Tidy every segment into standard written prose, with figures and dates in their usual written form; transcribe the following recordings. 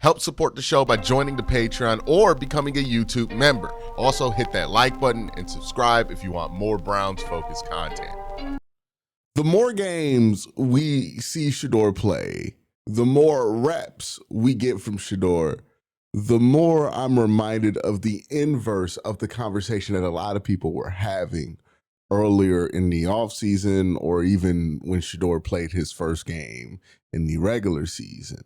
Help support the show by joining the Patreon or becoming a YouTube member. Also, hit that like button and subscribe if you want more Browns-focused content. The more games we see Shedeur play, the more reps we get from Shedeur, the more I'm reminded of the inverse of the conversation that a lot of people were having earlier in the offseason, or even when Shedeur played his first game in the regular season.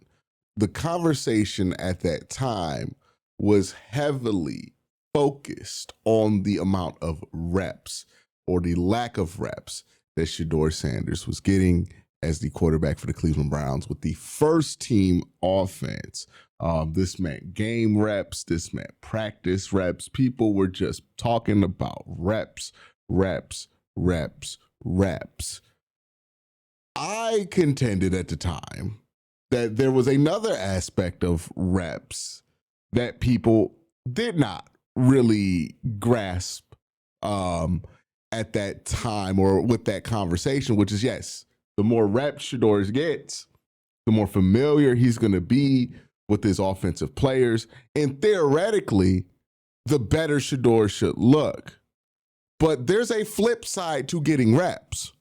The conversation at that time was heavily focused on the amount of reps or the lack of reps that Shedeur Sanders was getting as the quarterback for the Cleveland Browns with the first team offense. This meant game reps. This meant practice reps. People were just talking about reps. I contended at the time that there was another aspect of reps that people did not really grasp at that time or with that conversation, which is, yes, the more reps Shedeur gets, the more familiar he's going to be with his offensive players. And theoretically, the better Shedeur should look. But there's a flip side to getting reps.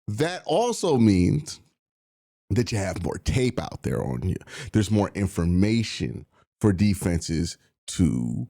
That also means that you have more tape out there on you. There's more information for defenses to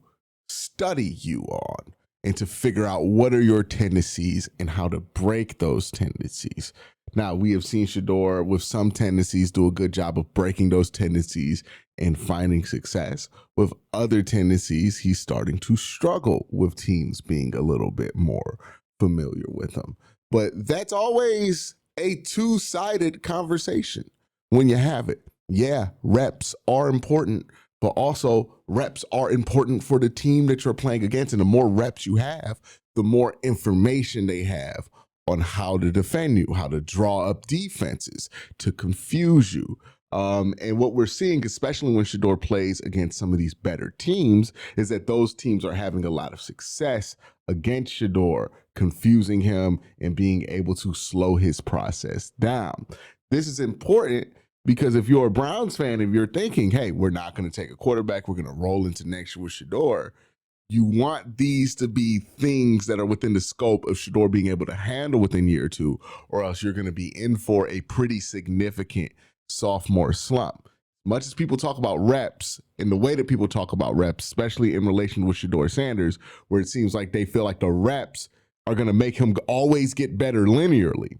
study you on and to figure out what are your tendencies and how to break those tendencies. Now, we have seen Shedeur with some tendencies do a good job of breaking those tendencies and finding success. With other tendencies, he's starting to struggle with teams being a little bit more familiar with him. But that's always a two-sided conversation when you have it. Yeah, reps are important, but also reps are important for the team that you're playing against. And the more reps you have, the more information they have on how to defend you, how to draw up defenses, to confuse you. And what we're seeing, especially when Shedeur plays against some of these better teams, is that those teams are having a lot of success against Shedeur, confusing him and being able to slow his process down. This is important because if you're a Browns fan, if you're thinking, hey, we're not going to take a quarterback, we're going to roll into next year with Shedeur, you want these to be things that are within the scope of Shedeur being able to handle within year two, or else you're going to be in for a pretty significant sophomore slump. Much as people talk about reps, and the way that people talk about reps, especially in relation with Shedeur Sanders, where it seems like they feel like the reps are going to make him always get better linearly,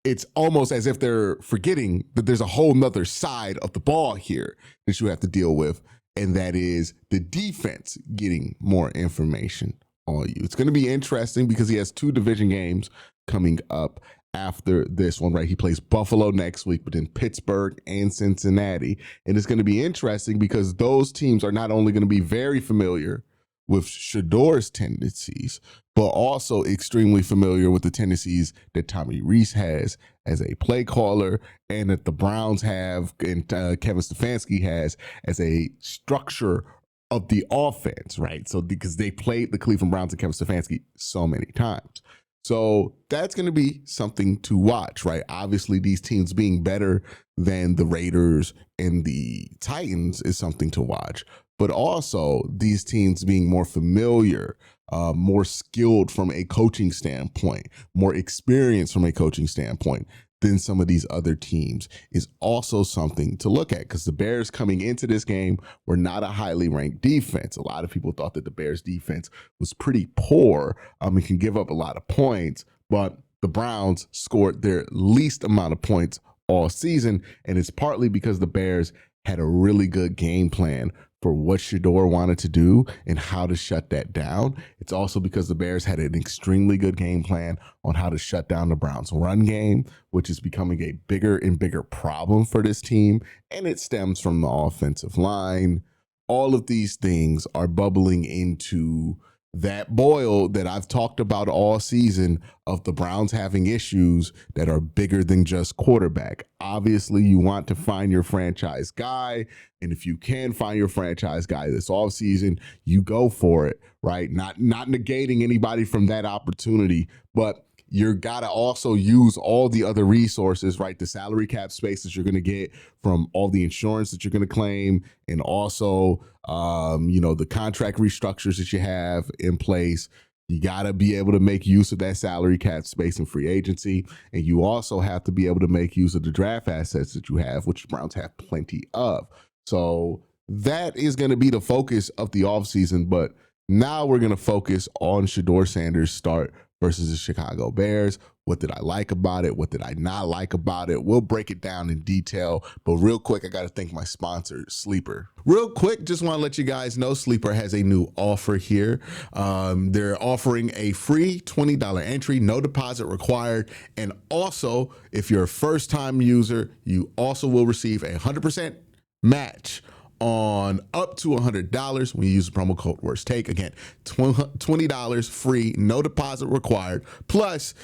it's almost as if they're forgetting that there's a whole nother side of the ball here that you have to deal with, and that is the defense getting more information on you. It's going to be interesting because he has two division games coming up after this one, right? He plays Buffalo next week, but then Pittsburgh and Cincinnati. And it's going to be interesting because those teams are not only going to be very familiar with Shedeur's tendencies, but also extremely familiar with the tendencies that Tommy Rees has as a play caller and that the Browns have and Kevin Stefanski has as a structure of the offense, right? So because they played the Cleveland Browns and Kevin Stefanski so many times. So that's going to be something to watch, right? Obviously, these teams being better than the Raiders and the Titans is something to watch, but also these teams being more familiar, more skilled from a coaching standpoint, more experienced from a coaching standpoint than some of these other teams is also something to look at, because the Bears coming into this game were not a highly ranked defense. A lot of people thought that the Bears defense was pretty poor. It can give up a lot of points, but the Browns scored their least amount of points all season, and it's partly because the Bears had a really good game plan for what Shedeur wanted to do and how to shut that down. It's also because the Bears had an extremely good game plan on how to shut down the Browns' run game, which is becoming a bigger and bigger problem for this team, and it stems from the offensive line. All of these things are bubbling into that boil that I've talked about all season of the Browns having issues that are bigger than just quarterback. Obviously, you want to find your franchise guy, and if you can find your franchise guy this offseason, you go for it, right? Not negating anybody from that opportunity, but you're got to also use all the other resources, right? The salary cap space that you're going to get from all the insurance that you're going to claim, and also, the contract restructures that you have in place. You got to be able to make use of that salary cap space in free agency. And you also have to be able to make use of the draft assets that you have, which the Browns have plenty of. So that is going to be the focus of the offseason. But now we're going to focus on Shedeur Sanders' start versus the Chicago Bears. What did I like about it? What did I not like about it? We'll break it down in detail. But real quick, I got to thank my sponsor, Sleeper. Real quick, just want to let you guys know Sleeper has a new offer here. They're offering a free $20 entry, no deposit required. And also, if you're a first-time user, you also will receive a 100% match on up to $100 when you use the promo code Worst Take. Again, $20 free, no deposit required. Plus,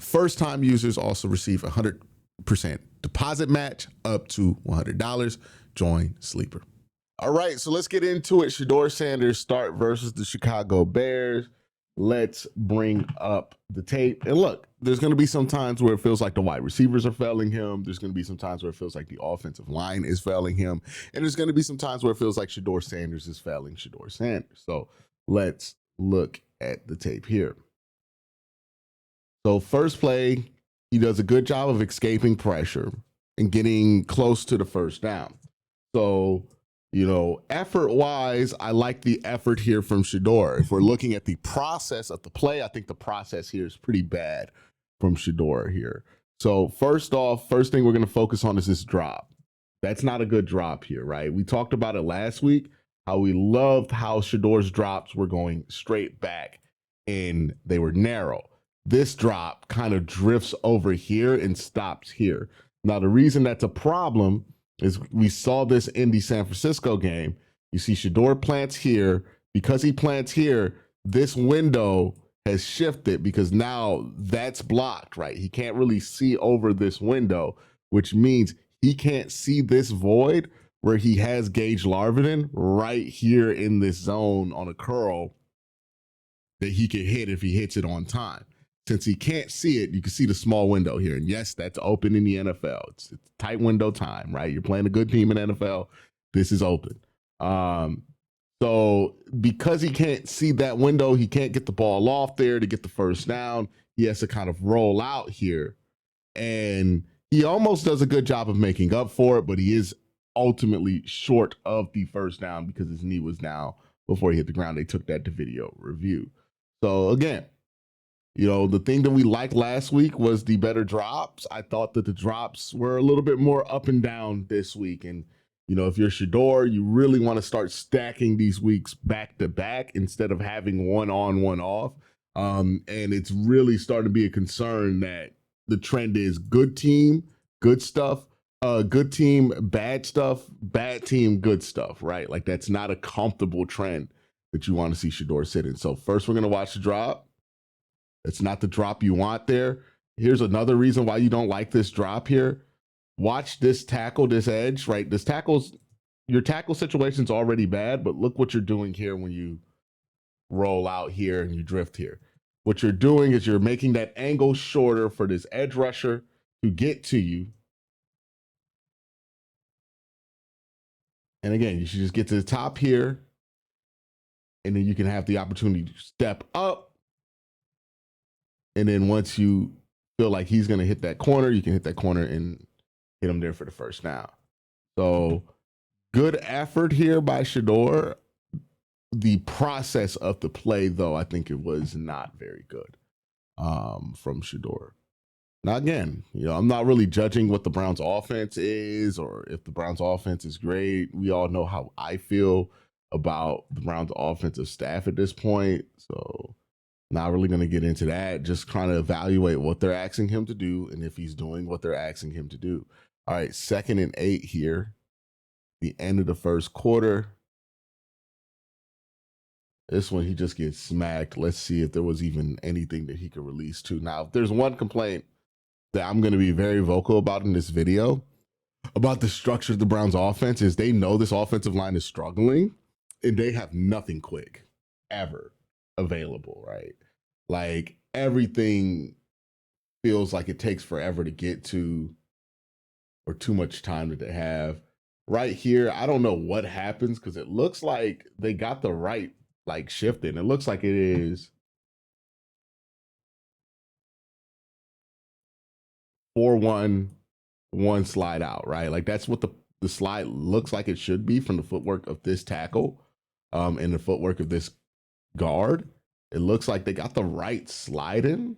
first-time users also receive a 100% deposit match up to $100. Join Sleeper. All right, so let's get into it. Shedeur Sanders start versus the Chicago Bears. Let's bring up the tape. And look, there's going to be some times where it feels like the wide receivers are failing him. There's going to be some times where it feels like the offensive line is failing him. And there's going to be some times where it feels like Shedeur Sanders is failing Shedeur Sanders. So let's look at the tape here. So first play, he does a good job of escaping pressure and getting close to the first down. So, effort-wise, I like the effort here from Shedeur. If we're looking at the process of the play, I think the process here is pretty bad from Shedeur here. So first thing we're going to focus on is this drop. That's not a good drop here, right? We talked about it last week, how we loved how Shedeur's drops were going straight back and they were narrow. This drop kind of drifts over here and stops here. Now, the reason that's a problem is we saw this in the San Francisco game. You see Shedeur plants here. Because he plants here, this window has shifted because now that's blocked, right? He can't really see over this window, which means he can't see this void where he has Gage Larvin right here in this zone on a curl that he can hit if he hits it on time. Since he can't see it, you can see the small window here. And yes, that's open in the NFL. It's tight window time, right? You're playing a good team in NFL. This is open. So because he can't see that window, he can't get the ball off there to get the first down. He has to kind of roll out here. And he almost does a good job of making up for it, but he is ultimately short of the first down because his knee was down before he hit the ground. They took that to video review. So again, the thing that we liked last week was the better drops. I thought that the drops were a little bit more up and down this week. And, if you're Shedeur, you really want to start stacking these weeks back to back instead of having one on, one off. And it's really starting to be a concern that the trend is good team, good stuff, good team, bad stuff, bad team, good stuff, right? Like that's not a comfortable trend that you want to see Shedeur sit in. So first we're going to watch the drop. It's not the drop you want there. Here's another reason why you don't like this drop here. Watch this tackle, this edge, right? Your tackle situation's already bad, but look what you're doing here when you roll out here and you drift here. What you're doing is you're making that angle shorter for this edge rusher to get to you. And again, you should just get to the top here, and then you can have the opportunity to step up. And then once you feel like he's going to hit that corner, you can hit that corner and hit him there for the first down. So good effort here by Shedeur. The process of the play, though, I think it was not very good from Shedeur. Now, again, I'm not really judging what the Browns offense is or if the Browns offense is great. We all know how I feel about the Browns offensive staff at this point. So not really going to get into that. Just trying to evaluate what they're asking him to do and if he's doing what they're asking him to do. All right, 2nd and 8 here. The end of the first quarter. This one, he just gets smacked. Let's see if there was even anything that he could release to. Now, if there's one complaint that I'm going to be very vocal about in this video about the structure of the Browns offense is they know this offensive line is struggling and they have nothing quick ever available, right? Like everything feels like it takes forever to get to or too much time that they have. Right here, I don't know what happens because it looks like they got the right like shift in. It looks like it is 4-1, 1 slide out, right? Like that's what the slide looks like it should be from the footwork of this tackle and the footwork of this guard. It looks like they got the right slide in.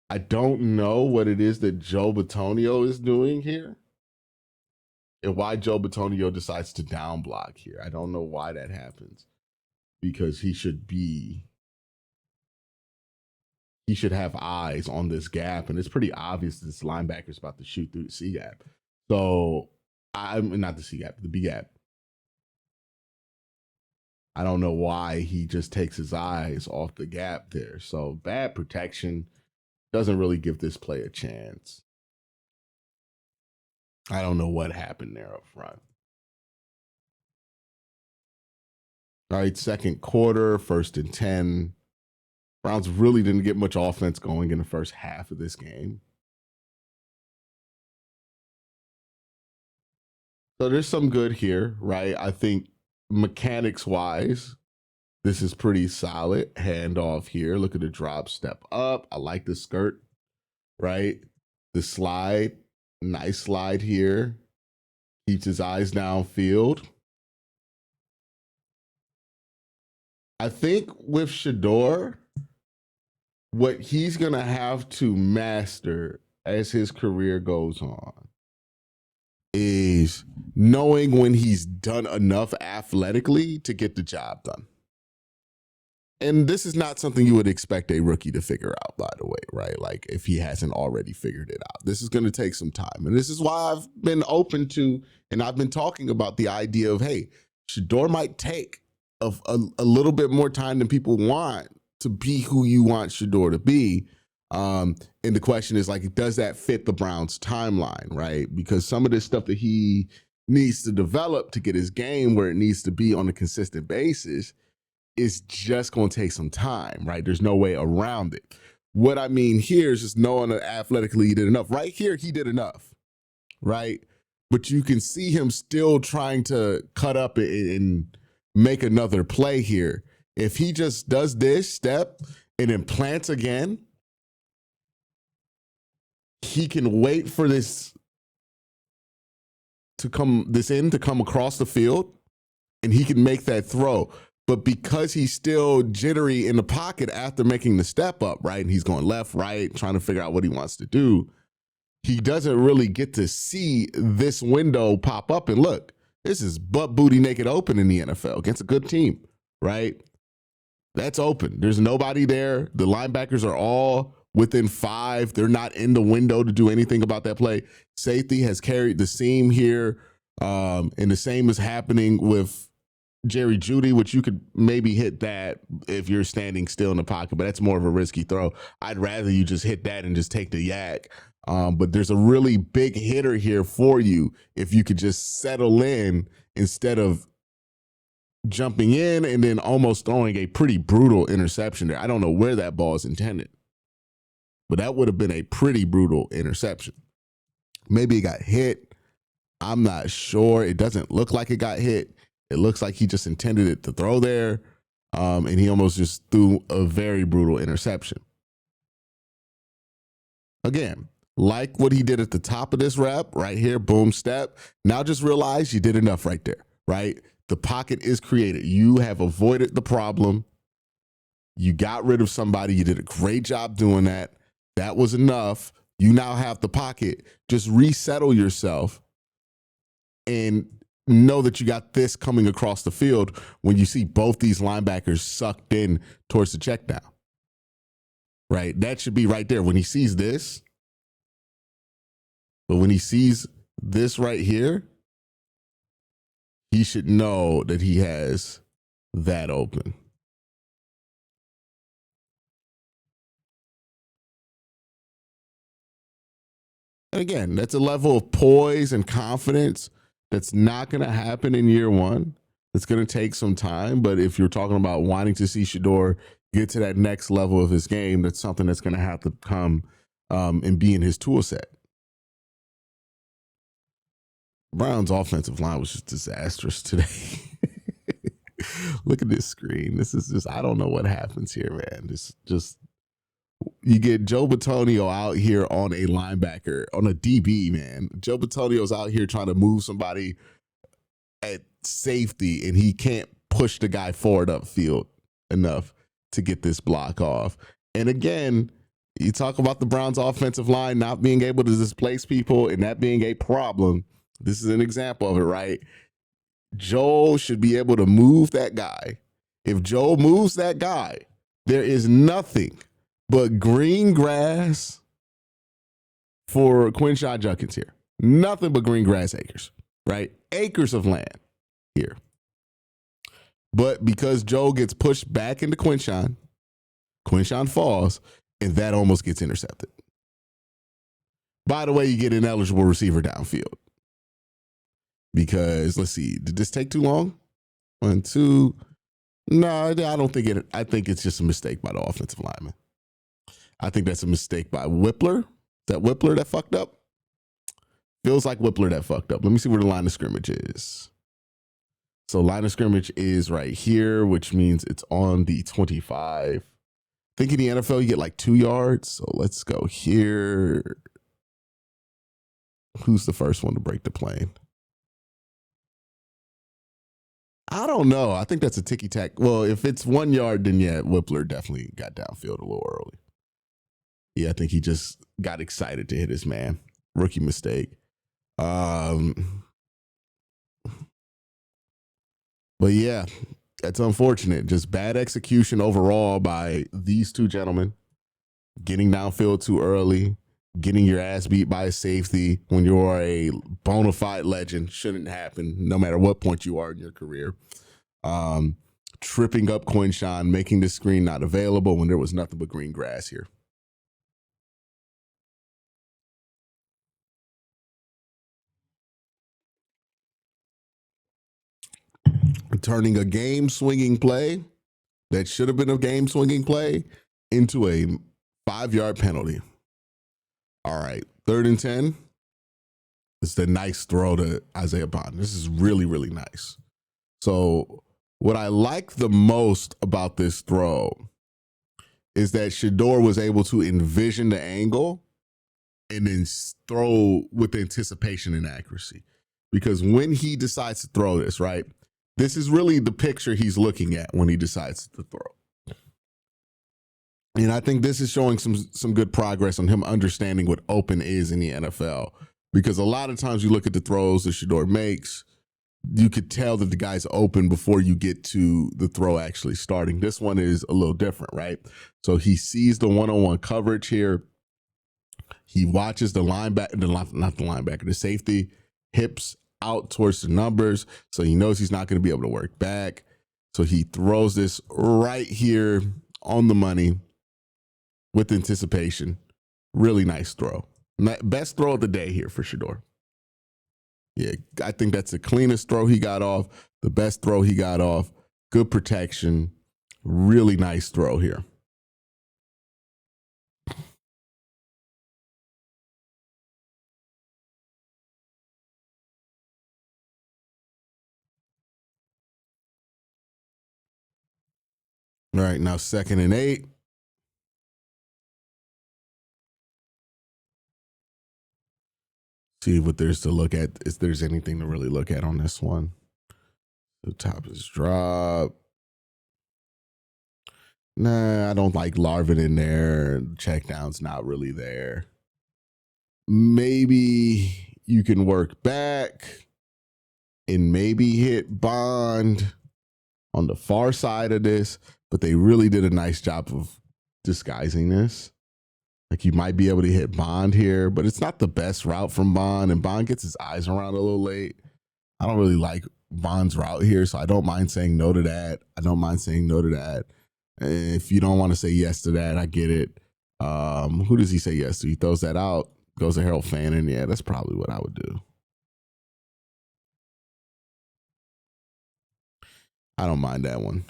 I don't know what it is that Joe Batonio is doing here and why Joe Batonio decides to down block here. I don't know why that happens because he should have eyes on this gap, and it's pretty obvious this linebacker is about to shoot through the C gap. So I'm not the C gap, the B gap. I don't know why he just takes his eyes off the gap there. So bad protection doesn't really give this play a chance. I don't know what happened there up front. All right, second quarter, 1st and 10. Browns really didn't get much offense going in the first half of this game. So there's some good here, right? I think mechanics wise, this is pretty solid. Handoff here. Look at the drop, step up. I like the skirt, right? The slide, nice slide here. Keeps his eyes downfield. I think with Shedeur, what he's going to have to master as his career goes on is knowing when he's done enough athletically to get the job done. And this is not something you would expect a rookie to figure out, by the way, right? Like if he hasn't already figured it out. This is going to take some time. And this is why I've been open to, and I've been talking about the idea of, hey, Shedeur might take a little bit more time than people want to be who you want Shedeur to be. And the question is like, does that fit the Browns timeline, right? Because some of this stuff that he needs to develop to get his game where it needs to be on a consistent basis is just going to take some time, right? There's no way around it. What I mean here is just knowing that athletically he did enough. Right here, he did enough, right? But you can see him still trying to cut up and make another play here. If he just does this step and then plants again, he can wait for this end to come across the field and he can make that throw. But because he's still jittery in the pocket after making the step up, right? And he's going left, right, trying to figure out what he wants to do. He doesn't really get to see this window pop up. And look, this is butt booty naked open in the NFL against a good team, right? That's open. There's nobody there. The linebackers are all within 5. They're not in the window to do anything about that play. Safety has carried the seam here. And the same is happening with Jerry Jeudy, which you could maybe hit that if you're standing still in the pocket, but that's more of a risky throw. I'd rather you just hit that and just take the yak. But there's a really big hitter here for you if you could just settle in instead of jumping in and then almost throwing a pretty brutal interception there. I don't know where that ball is intended, but that would have been a pretty brutal interception. Maybe it got hit. I'm not sure. It doesn't look like it got hit. It looks like he just intended it to throw there, and he almost just threw a very brutal interception. Again, like what he did at the top of this rep, right here, boom, step. Now just realize you did enough right there, right? The pocket is created. You have avoided the problem. You got rid of somebody. You did a great job doing that. That was enough. You now have the pocket. Just resettle yourself and know that you got this coming across the field when you see both these linebackers sucked in towards the check down, right? That should be right there when he sees this. But when he sees this right here, he should know that he has that open. And again, that's a level of poise and confidence that's not going to happen in year one. It's going to take some time. But if you're talking about wanting to see Shedeur get to that next level of his game, that's something that's going to have to come and be in his tool set. Brown's offensive line was just disastrous today. Look at this screen. This is just, I don't know what happens here, man. Just you get Joe Bitonio out here on a linebacker, on a DB, man. Joe Bitonio's out here trying to move somebody at safety, and he can't push the guy forward upfield enough to get this block off. And again, you talk about the Browns offensive line not being able to displace people and that being a problem. This is an example of it, right? Joel should be able to move that guy. If Joel moves that guy, there is nothing but green grass for Quincy Judkins here. Nothing but green grass acres, right? Acres of land here. But because Joel gets pushed back into Quincy falls, and that almost gets intercepted. By the way, you get an eligible receiver downfield. Because, let's see, did this take too long? 1, 2. No, I don't think it. I think it's just a mistake by the offensive lineman. I think that's a mistake by Whippler. Is that Whippler that fucked up? Feels like Whippler that fucked up. Let me see where the line of scrimmage is. So line of scrimmage is right here, which means it's on the 25. I think in the NFL, you get like 2 yards. So let's go here. Who's the first one to break the plane? I don't know. I think that's a ticky-tack. Well, if it's 1 yard, then yeah, Whippler definitely got downfield a little early. Yeah, I think he just got excited to hit his man. Rookie mistake. But yeah, that's unfortunate. Just bad execution overall by these two gentlemen. Getting downfield too early, getting your ass beat by a safety when you're a bona fide legend shouldn't happen, no matter what point you are in your career. Tripping up Quincy, making the screen not available when there was nothing but green grass here. Turning a game-swinging play that should have been a game-swinging play into a 5-yard penalty. All right, 3rd and 10. It's the nice throw to Isaiah Bond. This is really, really nice. So what I like the most about this throw is that Shedeur was able to envision the angle and then throw with anticipation and accuracy. Because when he decides to throw this, right, this is really the picture he's looking at when he decides to throw. And I think this is showing some good progress on him understanding what open is in the NFL. Because a lot of times you look at the throws that Shedeur makes, you could tell that the guy's open before you get to the throw actually starting. This one is a little different, right? So he sees the one-on-one coverage here. He watches the linebacker, the safety, hips out towards the numbers. So he knows he's not going to be able to work back. So he throws this right here on the money with anticipation. Really nice throw. Best throw of the day here for Shedeur. Yeah, I think that's the cleanest throw he got off, the best throw he got off, good protection, really nice throw here. All right, now 2nd and 8. See what there's to look at, if there's anything to really look at on this one. The top is drop. Nah, I don't like Larvin in there. Check down's not really there. Maybe you can work back and maybe hit Bond on the far side of this, but they really did a nice job of disguising this. Like you might be able to hit Bond here, but it's not the best route from Bond, and Bond gets his eyes around a little late. I don't really like Bond's route here, so I don't mind saying no to that. If you don't want to say yes to that, I get it. Who does he say yes to? He throws that out, goes to Harold Fannin. Yeah, that's probably what I would do. I don't mind that one.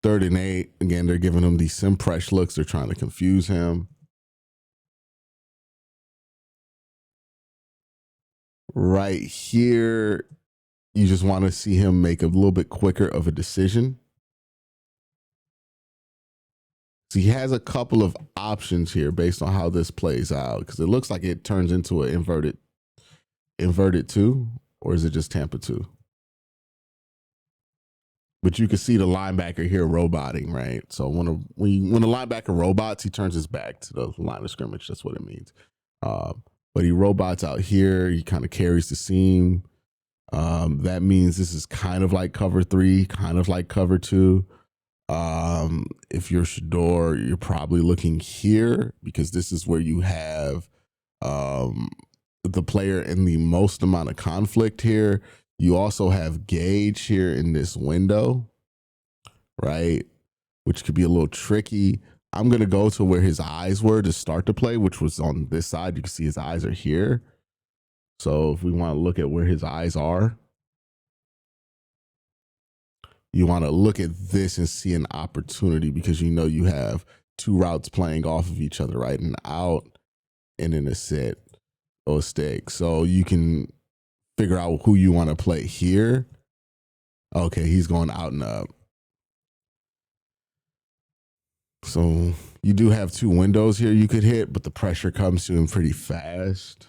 3rd and 8. Again, they're giving him these sim press looks. They're trying to confuse him. Right here, you just want to see him make a little bit quicker of a decision. So he has a couple of options here based on how this plays out, because it looks like it turns into an inverted 2, or is it just Tampa 2? But you can see the linebacker here roboting, right? So when the linebacker robots, he turns his back to the line of scrimmage. That's what it means. But he robots out here. He kind of carries the seam. That means this is kind of like cover 3, kind of like cover 2. If you're Shedeur, you're probably looking here because this is where you have the player in the most amount of conflict here. You also have Gage here in this window, right? Which could be a little tricky. I'm going to go to where his eyes were to start the play, which was on this side. You can see his eyes are here. So if we want to look at where his eyes are, you want to look at this and see an opportunity because you know you have 2 routes playing off of each other, right? An out and then a sit or a stick. So you can figure out who you want to play here. Okay, he's going out and up. So you do have 2 windows here you could hit, but the pressure comes to him pretty fast.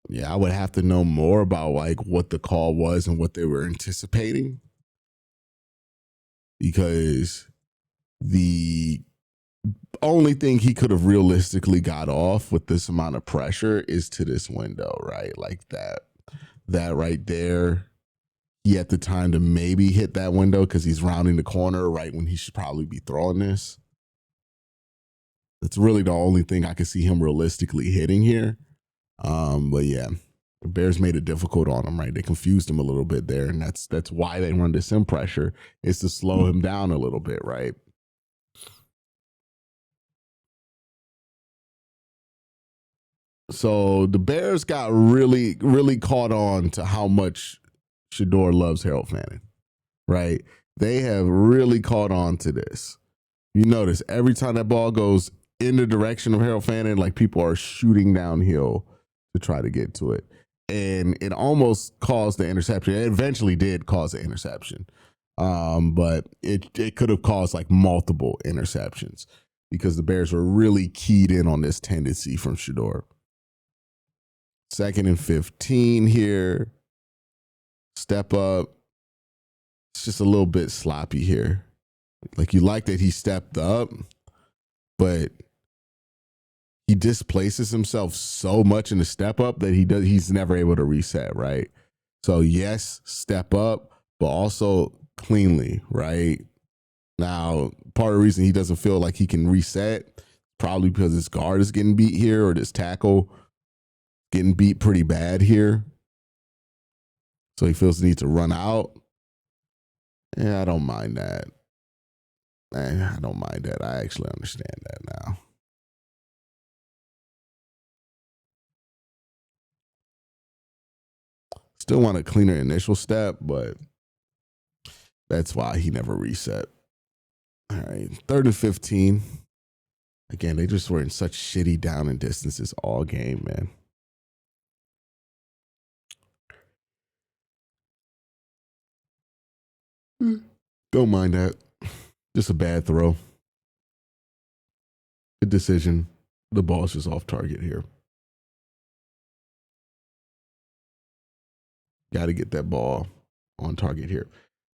Yeah, I would have to know more about like what the call was and what they were anticipating, because the only thing he could have realistically got off with this amount of pressure is to this window, right? Like that right there. He had the time to maybe hit that window because he's rounding the corner right when he should probably be throwing this. That's really the only thing I could see him realistically hitting here. But yeah, the Bears made it difficult on him, right? They confused him a little bit there, and that's why they run this sim pressure, is to slow him down a little bit, right? So the Bears got really, really caught on to how much Shedeur loves Harold Fanning, right? They have really caught on to this. You notice every time that ball goes in the direction of Harold Fanning, like people are shooting downhill to try to get to it. And it almost caused the interception. It eventually did cause the interception. But it could have caused like multiple interceptions because the Bears were really keyed in on this tendency from Shedeur. 2nd and 15 here. Step up. It's just a little bit sloppy here. Like you like that he stepped up, but he displaces himself so much in the step up that he's never able to reset, right? So yes, step up, but also cleanly, right? Now, part of the reason he doesn't feel like he can reset, probably because his guard is getting beat here, or this tackle getting beat pretty bad here. So he feels the need to run out. Yeah, I don't mind that. I don't mind that. I actually understand that now. Still want a cleaner initial step, but that's why he never reset. All right, 3rd and 15. Again, they just were in such shitty down and distances all game, man. Don't mind that. Just a bad throw. Good decision. The ball's just off target here. Got to get that ball on target here.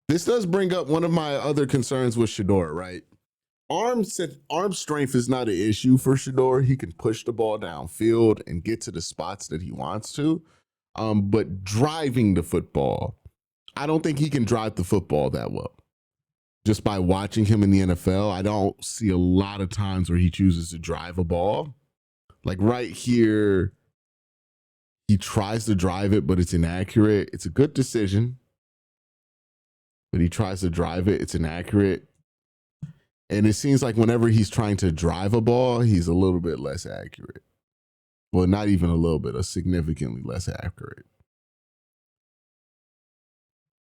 This does bring up one of my other concerns with Shedeur, right? Arm strength is not an issue for Shedeur. He can push the ball downfield and get to the spots that he wants to. But driving the football, I don't think he can drive the football that well. Just by watching him in the NFL, I don't see a lot of times where he chooses to drive a ball. Like right here, he tries to drive it, but it's inaccurate. It's a good decision, but he tries to drive it. It's inaccurate. And it seems like whenever he's trying to drive a ball, he's a little bit less accurate. Well, not even a little bit, significantly less accurate.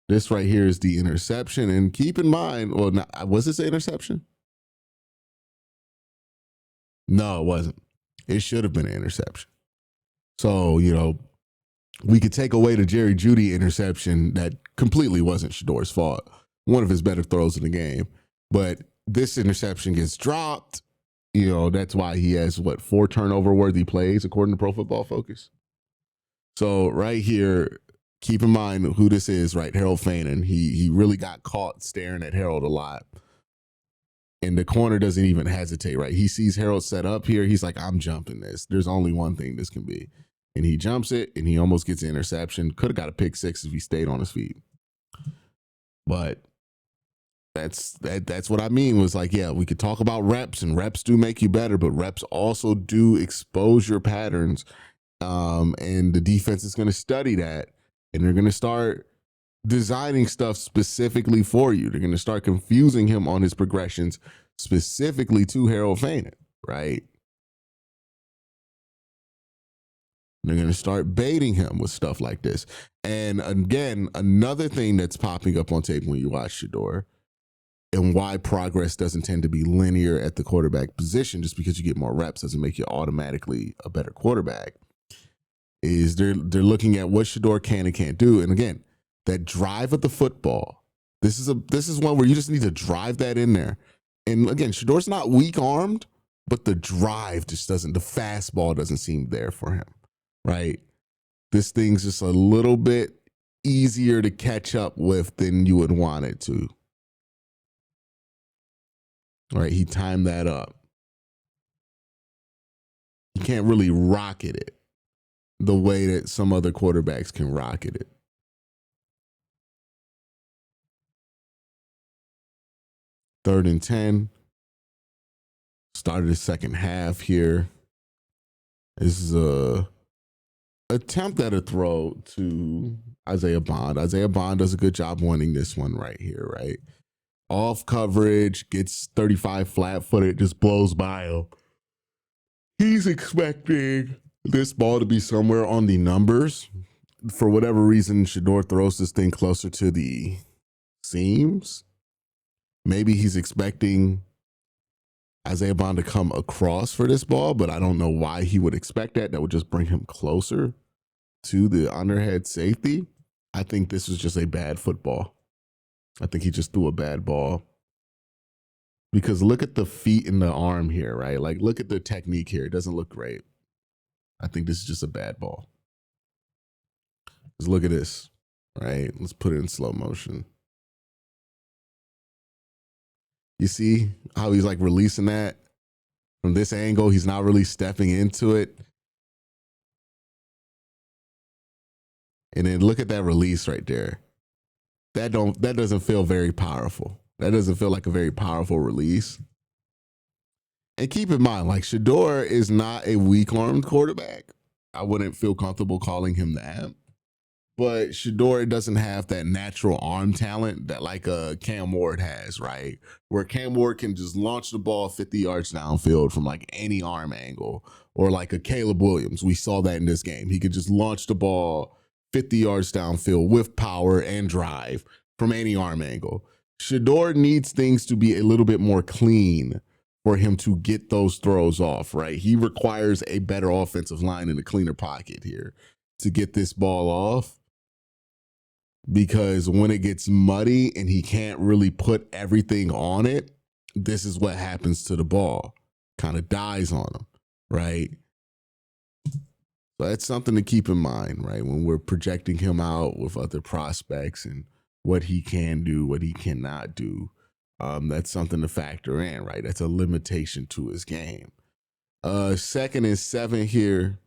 This right here is the interception. And keep in mind, well, was this an interception? No, it wasn't. It should have been an interception. So, we could take away the Jerry Jeudy interception that completely wasn't Shedeur's fault. One of his better throws in the game. But this interception gets dropped. That's why he has, 4 turnover-worthy plays, according to Pro Football Focus. So right here, keep in mind who this is, right? Harold Fanon. He really got caught staring at Harold a lot. And the corner doesn't even hesitate, right? He sees Harold set up here. He's like, I'm jumping this. There's only one thing this can be. And he jumps it, and he almost gets an interception. Could have got a pick six if he stayed on his feet. But that's what I mean was like, yeah, we could talk about reps, and reps do make you better, but reps also do expose your patterns. And the defense is going to study that, and they're going to start designing stuff specifically for you. They're going to start confusing him on his progressions specifically to Harold Fanon, right? They're going to start baiting him with stuff like this. And again, another thing that's popping up on tape when you watch Shedeur, and why progress doesn't tend to be linear at the quarterback position, just because you get more reps doesn't make you automatically a better quarterback, is they're looking at what Shedeur can and can't do. And again, that drive of the football, this is one where you just need to drive that in there. And again, Shedeur's not weak armed, but the drive just doesn't, the fastball doesn't seem there for him, right? This thing's just a little bit easier to catch up with than you would want it to. All right, he timed that up. You can't really rocket it the way that some other quarterbacks can rocket it. Third and 10. Started the second half here. This is a attempt at a throw to Isaiah Bond. Isaiah Bond does a good job winning this one right here, right? Off coverage, gets 35 flat-footed, just blows by him. He's expecting this ball to be somewhere on the numbers. For whatever reason, Shedeur throws this thing closer to the seams. Maybe he's expecting Isaiah Bond to come across for this ball, but I don't know why he would expect that. That would just bring him closer to the underhead safety. I think this was just a bad football. I think he just threw a bad ball. Because look at the feet and the arm here, right? Like, look at the technique here. It doesn't look great. I think this is just a bad ball. Let's look at this, right? Let's put it in slow motion. You see how he's like releasing that from this angle? He's not really stepping into it. And then look at that release right there. That doesn't feel very powerful. That doesn't feel like a very powerful release. And keep in mind, like, Shedeur is not a weak-armed quarterback. I wouldn't feel comfortable calling him that. But Shedeur doesn't have that natural arm talent that like Cam Ward has, right? Where Cam Ward can just launch the ball 50 yards downfield from like any arm angle. Or like a Caleb Williams. We saw that in this game. He could just launch the ball 50 yards downfield with power and drive from any arm angle. Shedeur needs things to be a little bit more clean for him to get those throws off, right? He requires a better offensive line in a cleaner pocket here to get this ball off. Because when it gets muddy and he can't really put everything on it, this is what happens to the ball. Kind of dies on him, right? So that's something to keep in mind, right? When we're projecting him out with other prospects and what he can do, what he cannot do. That's something to factor in, right? That's a limitation to his game. 2nd and 7 here.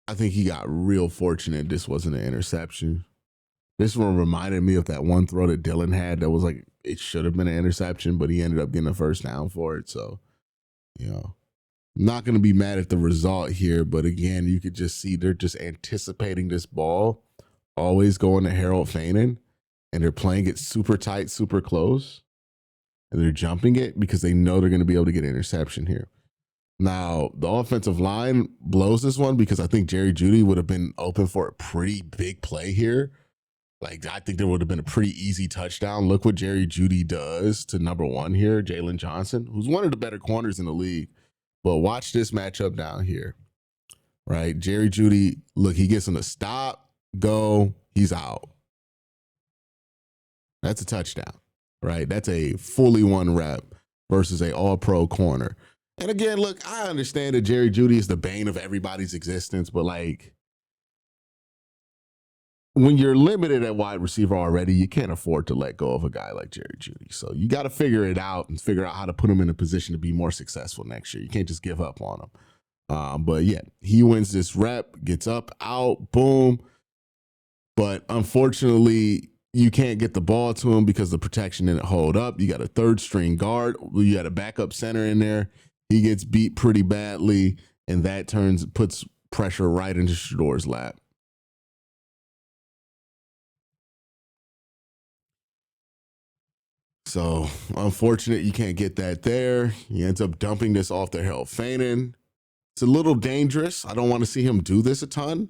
I think he got real fortunate this wasn't an interception. This one reminded me of that one throw that Dylan had that was like, it should have been an interception, but he ended up getting a first down for it. So, not going to be mad at the result here. But again, you could just see they're just anticipating this ball always going to Harold Fanon, and they're playing it super tight, super close, and they're jumping it because they know they're going to be able to get an interception here. Now, the offensive line blows this one because I think Jerry Jeudy would have been open for a pretty big play here. Like, I think there would have been a pretty easy touchdown. Look what Jerry Jeudy does to number one here, Jalen Johnson, who's one of the better corners in the league. But watch this matchup down here, right? Jerry Jeudy, look, he gets him to stop, go, he's out. That's a touchdown, right? That's a fully one rep versus a all-pro corner. And again, look, I understand that Jerry Jeudy is the bane of everybody's existence, but like, when you're limited at wide receiver already, you can't afford to let go of a guy like Jerry Jeudy. So you got to figure it out and figure out how to put him in a position to be more successful next year. You can't just give up on him. But yeah, he wins this rep, gets up, out, boom. But unfortunately, you can't get the ball to him because the protection didn't hold up. You got a third string guard. You got a backup center in there. He gets beat pretty badly, and that puts pressure right into Shedeur's lap. So unfortunate you can't get that there. He ends up dumping this off to Harold Fainin. It's a little dangerous. I don't want to see him do this a ton,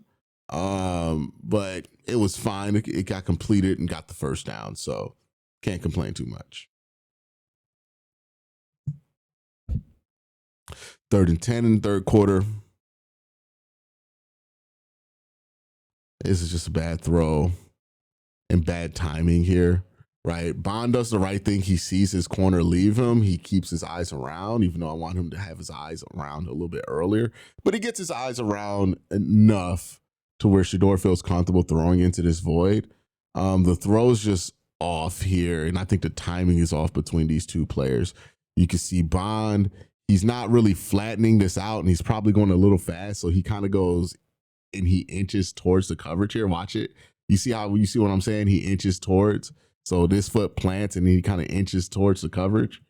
but it was fine. It got completed and got the first down, so can't complain too much. 3rd and 10 in the third quarter. This is just a bad throw and bad timing here. Right, Bond does the right thing. He sees his corner leave him. He keeps his eyes around, even though I want him to have his eyes around a little bit earlier. But he gets his eyes around enough to where Shedeur feels comfortable throwing into this void. The throw's just off here, and I think the timing is off between these two players. You can see Bond, he's not really flattening this out, and he's probably going a little fast, so he kind of goes and he inches towards the coverage here. Watch it. You see what I'm saying? He inches towards. So this foot plants and he kind of inches towards the coverage.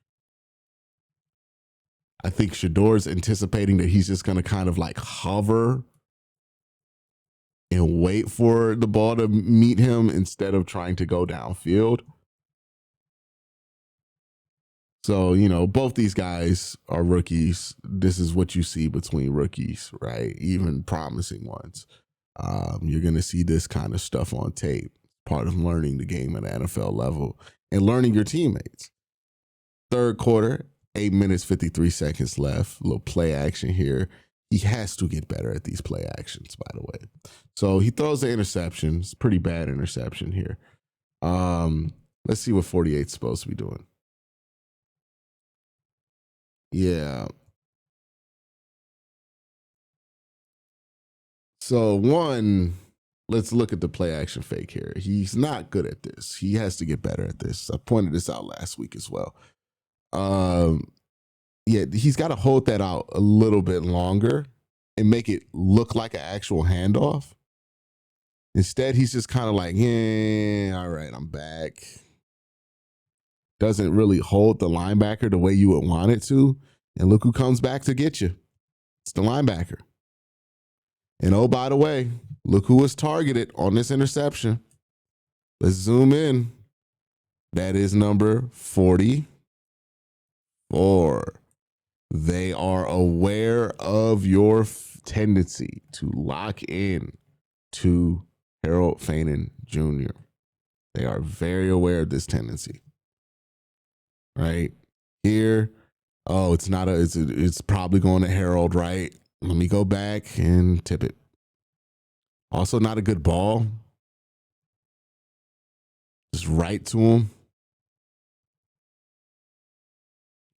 I think Shedeur's anticipating that he's just going to kind of like hover and wait for the ball to meet him instead of trying to go downfield. So, both these guys are rookies. This is what you see between rookies, right? Even promising ones. You're going to see this kind of stuff on tape. Part of learning the game at an NFL level and learning your teammates. Third quarter, 8 minutes, 53 seconds left. A little play action here. He has to get better at these play actions, by the way. So he throws the interception. It's a pretty bad interception here. Let's see what 48's supposed to be doing. Yeah. So let's look at the play action fake here. He's not good at this. He has to get better at this. I pointed this out last week as well. Yeah, he's got to hold that out a little bit longer and make it look like an actual handoff. Instead, he's just kind of like, yeah, all right, I'm back. Doesn't really hold the linebacker the way you would want it to. And look who comes back to get you. It's the linebacker. And oh, by the way, look who was targeted on this interception. Let's zoom in. That is number 44. They are aware of your tendency to lock in to Harold Fainin Jr. They are very aware of this tendency. Right here. Oh, it's probably going to Harold, right? Let me go back and tip it. Also, not a good ball. Just right to him.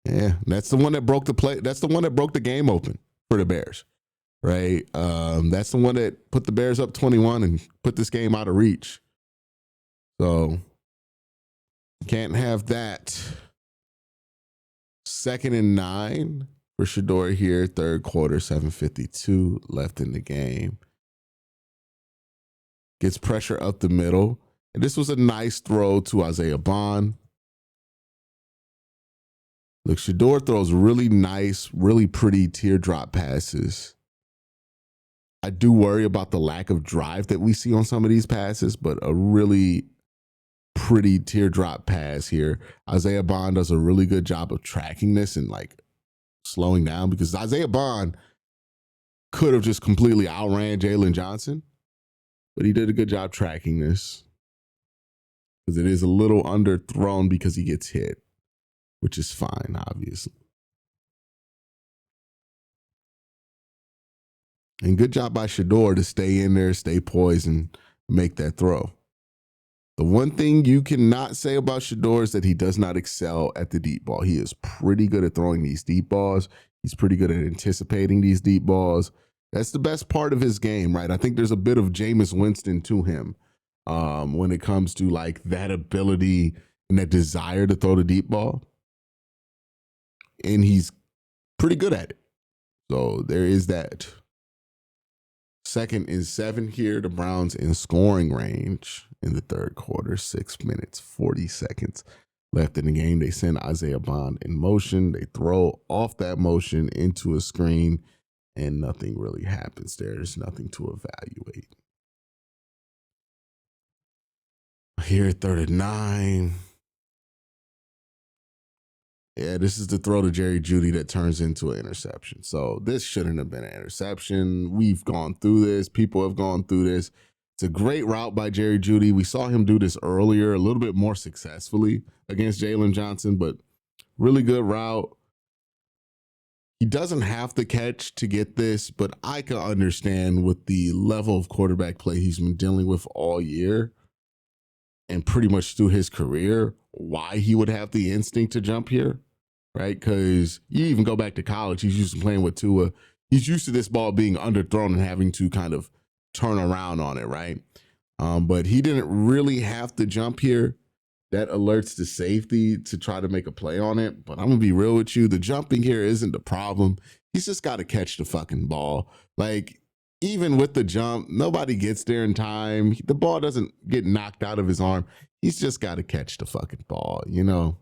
Yeah, that's the one that broke the play. That's the one that broke the game open for the Bears, right? That's the one that put the Bears up 21 and put this game out of reach. So can't have that. 2nd and 9 for Shedeur here. Third quarter, 7:52 left in the game. Gets pressure up the middle. And this was a nice throw to Isaiah Bond. Look, Shedeur throws really nice, really pretty teardrop passes. I do worry about the lack of drive that we see on some of these passes, but a really pretty teardrop pass here. Isaiah Bond does a really good job of tracking this and like slowing down, because Isaiah Bond could have just completely outran Jalen Johnson, but he did a good job tracking this, because it is a little underthrown because he gets hit, which is fine, obviously. And good job by Shedeur to stay in there, stay poised, and make that throw. The one thing you cannot say about Shedeur is that he does not excel at the deep ball. He is pretty good at throwing these deep balls. He's pretty good at anticipating these deep balls. That's the best part of his game, right? I think there's a bit of Jameis Winston to him when it comes to like that ability and that desire to throw the deep ball. And he's pretty good at it. So there is that. 2nd and 7 here. The Browns in scoring range in the third quarter. 6 minutes, 40 seconds left in the game. They send Isaiah Bond in motion. They throw off that motion into a screen, and nothing really happens there. There's nothing to evaluate. Here at 3rd and 9. Yeah, this is the throw to Jerry Jeudy that turns into an interception. So this shouldn't have been an interception. We've gone through this. People have gone through this. It's a great route by Jerry Jeudy. We saw him do this earlier, a little bit more successfully against Jalen Johnson, but really good route. He doesn't have to catch to get this, but I can understand with the level of quarterback play he's been dealing with all year and pretty much through his career, why he would have the instinct to jump here, right? Because you even go back to college, he's used to playing with Tua. He's used to this ball being underthrown and having to kind of turn around on it, right? But he didn't really have to jump here. That alerts the safety to try to make a play on it. But I'm going to be real with you. The jumping here isn't the problem. He's just got to catch the fucking ball. Like, even with the jump, nobody gets there in time. The ball doesn't get knocked out of his arm. He's just got to catch the fucking ball, you know?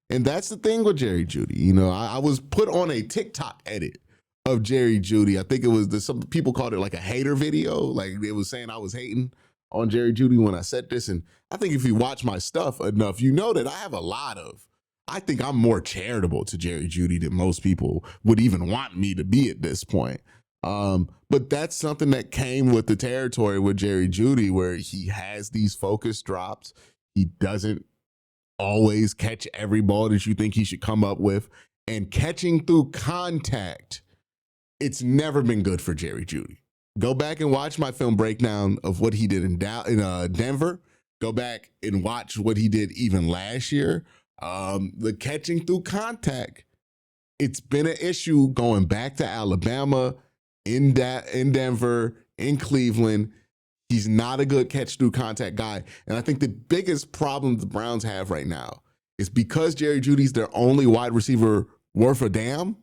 And that's the thing with Jerry Jeudy. You know, I was put on a TikTok edit of Jerry Jeudy. I think it was, some people called it like a hater video. Like, they was saying I was hating on Jerry Jeudy when I said this. And I think if you watch my stuff enough, you know that I have a lot of, I think I'm more charitable to Jerry Jeudy than most people would even want me to be at this point. But that's something that came with the territory with Jerry Jeudy, where he has these focus drops. He doesn't always catch every ball that you think he should come up with. And catching through contact, it's never been good for Jerry Jeudy. Go back and watch my film breakdown of what he did in Denver. Go back and watch what he did even last year. The catching through contact, it's been an issue going back to Alabama, in Denver, in Cleveland. He's not a good catch through contact guy. And I think the biggest problem the Browns have right now is because Jerry Jeudy's their only wide receiver worth a damn,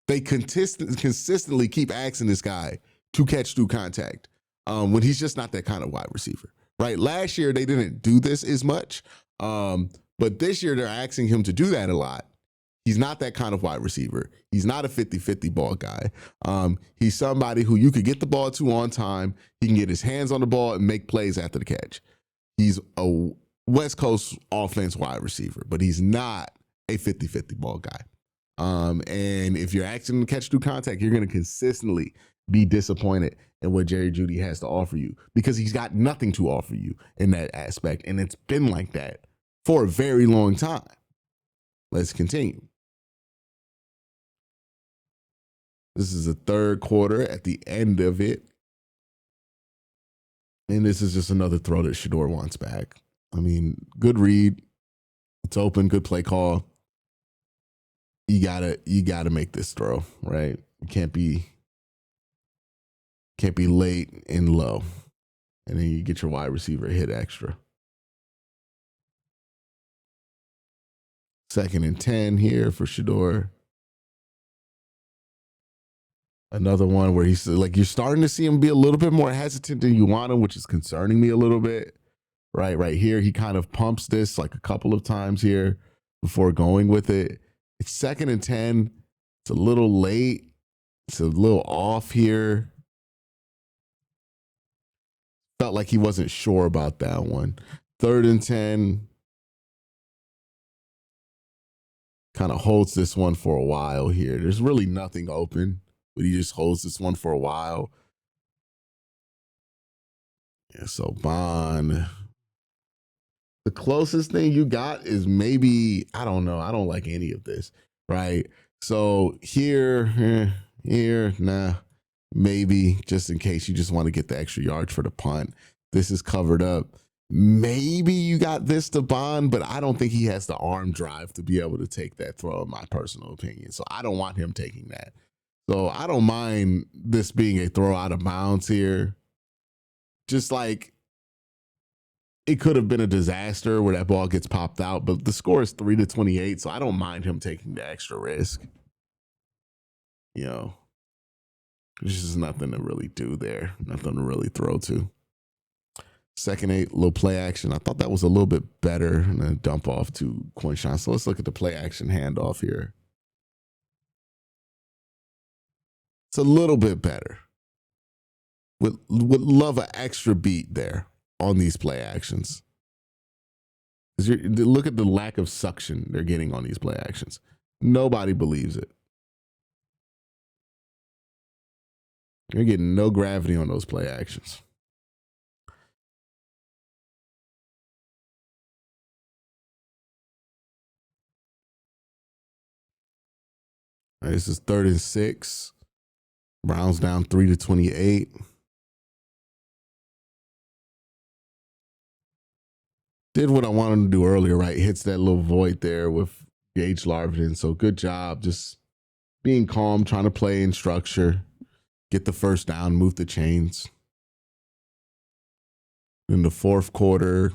they consistently keep asking this guy to catch through contact when he's just not that kind of wide receiver, right? Last year, they didn't do this as much, but this year they're asking him to do that a lot. He's not that kind of wide receiver. He's not a 50-50 ball guy. He's somebody who you could get the ball to on time. He can get his hands on the ball and make plays after the catch. He's a West Coast offense wide receiver, but he's not a 50-50 ball guy. And if you're asking him to catch through contact, you're going to consistently be disappointed in what Jerry Jeudy has to offer you, because he's got nothing to offer you in that aspect. And it's been like that for a very long time. Let's continue. This is the third quarter at the end of it. And this is just another throw that Shedeur wants back. I mean, good read. It's open, good play call. You gotta make this throw, right? You can't be late and low. And then you get your wide receiver hit extra. 2nd and 10 here for Shedeur. Another one where he's like, you're starting to see him be a little bit more hesitant than you want him, which is concerning me a little bit. Right here, he kind of pumps this like a couple of times here before going with it. It's 2nd and 10. It's a little late. It's a little off here. Felt like he wasn't sure about that one. 3rd and 10. kind of holds this one for a while here. There's really nothing open, but he just holds this one for a while. Yeah, so Bond. The closest thing you got is maybe, I don't know. I don't like any of this, right? So here, nah, maybe just in case you just want to get the extra yards for the punt. This is covered up. Maybe you got this to Bond, but I don't think he has the arm drive to be able to take that throw, in my personal opinion. So I don't want him taking that. So I don't mind this being a throw out of bounds here. Just like it could have been a disaster where that ball gets popped out, but the score is 3-28, so I don't mind him taking the extra risk. You know, there's just nothing to really do there, nothing to really throw to. Second 8, little play action. I thought that was a little bit better than a dump off to Quincy. So let's look at the play action handoff here. It's a little bit better. Would love an extra beat there on these play actions. Look at the lack of suction they're getting on these play actions. Nobody believes it. You're getting no gravity on those play actions. All right, this is 3rd and 6. Browns down 3-28. Did what I wanted to do earlier, right? Hits that little void there with Gage Larvin. So good job. Just being calm, trying to play in structure, get the first down, move the chains. In the fourth quarter,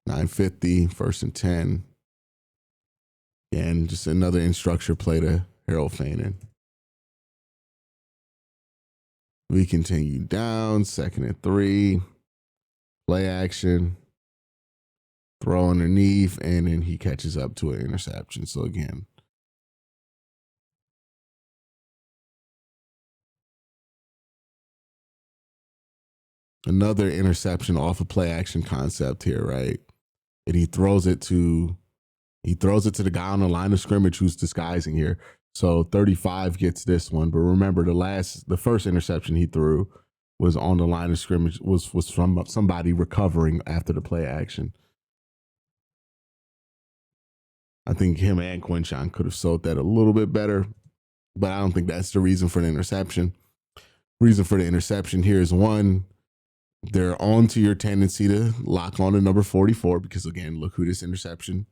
9:50, 1st and 10. Again, just another in structure play to Harold Fainin. We continue down, 2nd and 3. Play action. Throw underneath, and then he catches up to an interception. So again, another interception off a play action concept here, right? And he throws it to the guy on the line of scrimmage who's disguising here. So 35 gets this one, but remember the first interception he threw was on the line of scrimmage, was from somebody recovering after the play action. I think him and Quincy could have sold that a little bit better, but I don't think that's the reason for the interception. Reason for the interception here is one, they're on to your tendency to lock on to number 44 because, again, look who this interception,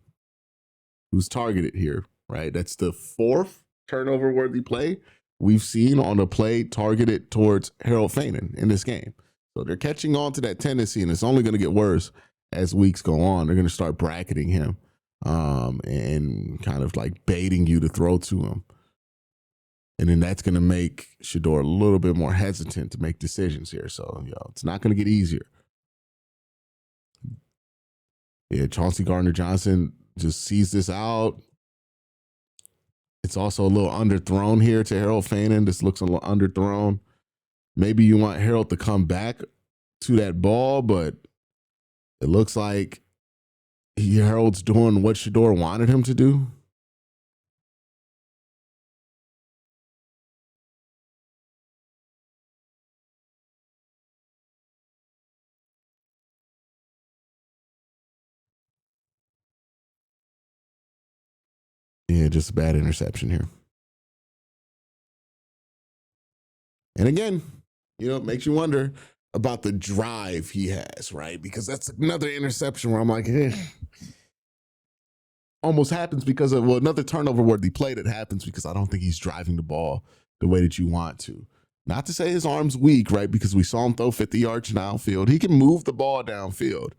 who's targeted here, right? That's the 4th turnover-worthy play we've seen on a play targeted towards Harold Fainin in this game. So they're catching on to that tendency, and it's only going to get worse as weeks go on. They're going to start bracketing him and kind of like baiting you to throw to him. And then that's going to make Shedeur a little bit more hesitant to make decisions here. So, it's not going to get easier. Yeah, Chauncey Gardner-Johnson just sees this out. It's also a little underthrown here to Harold Fainin. This looks a little underthrown. Maybe you want Harold to come back to that ball, but it looks like Harold's doing what Shedeur wanted him to do. Yeah, just a bad interception here. And again, it makes you wonder about the drive he has, right? Because that's another interception where I'm like, almost happens because of another turnover-worthy play that happens because I don't think he's driving the ball the way that you want to. Not to say his arm's weak, right? Because we saw him throw 50 yards downfield. He can move the ball downfield.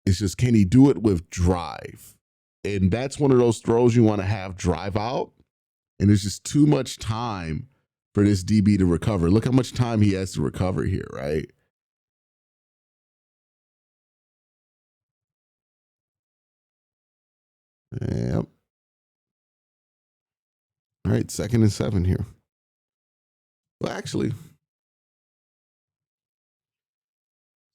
It's just, can he do it with drive? And that's one of those throws you want to have drive out. And there's just too much time for this DB to recover. Look how much time he has to recover here, right? Yep. All right, 2nd and 7 here. Well, actually,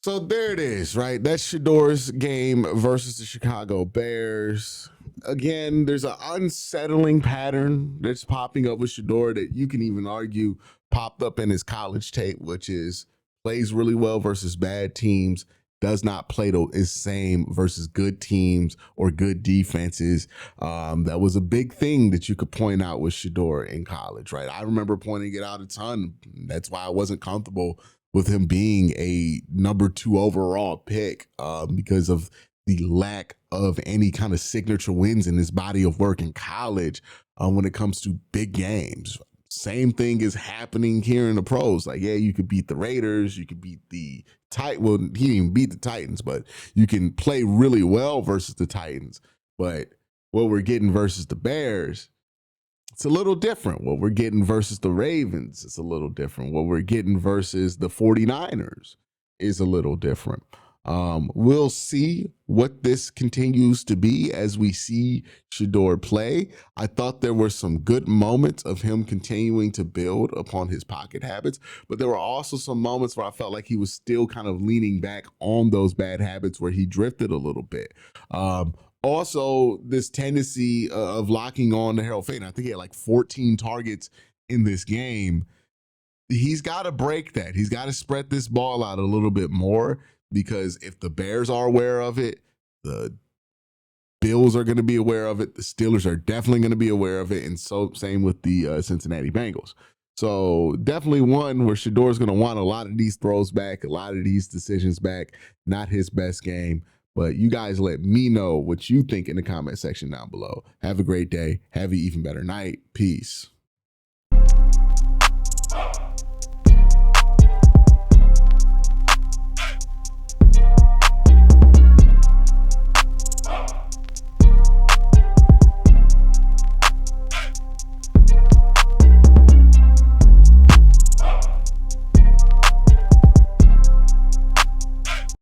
so there it is, right? That's Shedeur's game versus the Chicago Bears. again, there's an unsettling pattern that's popping up with Shedeur that you can even argue popped up in his college tape, which is plays really well versus bad teams, does not play the same versus good teams or good defenses. That was a big thing that you could point out with Shedeur in college, right? I remember pointing it out a ton. That's why I wasn't comfortable with him being a number 2 overall pick, because of the lack of any kind of signature wins in his body of work in college when it comes to big games. Same thing is happening here in the pros. Like, yeah, you could beat the Raiders, you could beat the Well, he didn't even beat the Titans, but you can play really well versus the Titans. But what we're getting versus the Bears, it's a little different. What we're getting versus the Ravens, it's a little different. What we're getting versus the 49ers is a little different. We'll see what this continues to be as we see Shedeur play. I thought there were some good moments of him continuing to build upon his pocket habits, but there were also some moments where I felt like he was still kind of leaning back on those bad habits where he drifted a little bit. Also, this tendency of locking on to Harold Fane. I think he had like 14 targets in this game. He's got to break that. He's got to spread this ball out a little bit more, because if the Bears are aware of it, the Bills are going to be aware of it. The Steelers are definitely going to be aware of it. And so same with the Cincinnati Bengals. So definitely one where Shedeur is going to want a lot of these throws back, a lot of these decisions back. Not his best game. But you guys let me know what you think in the comment section down below. Have a great day. Have an even better night. Peace.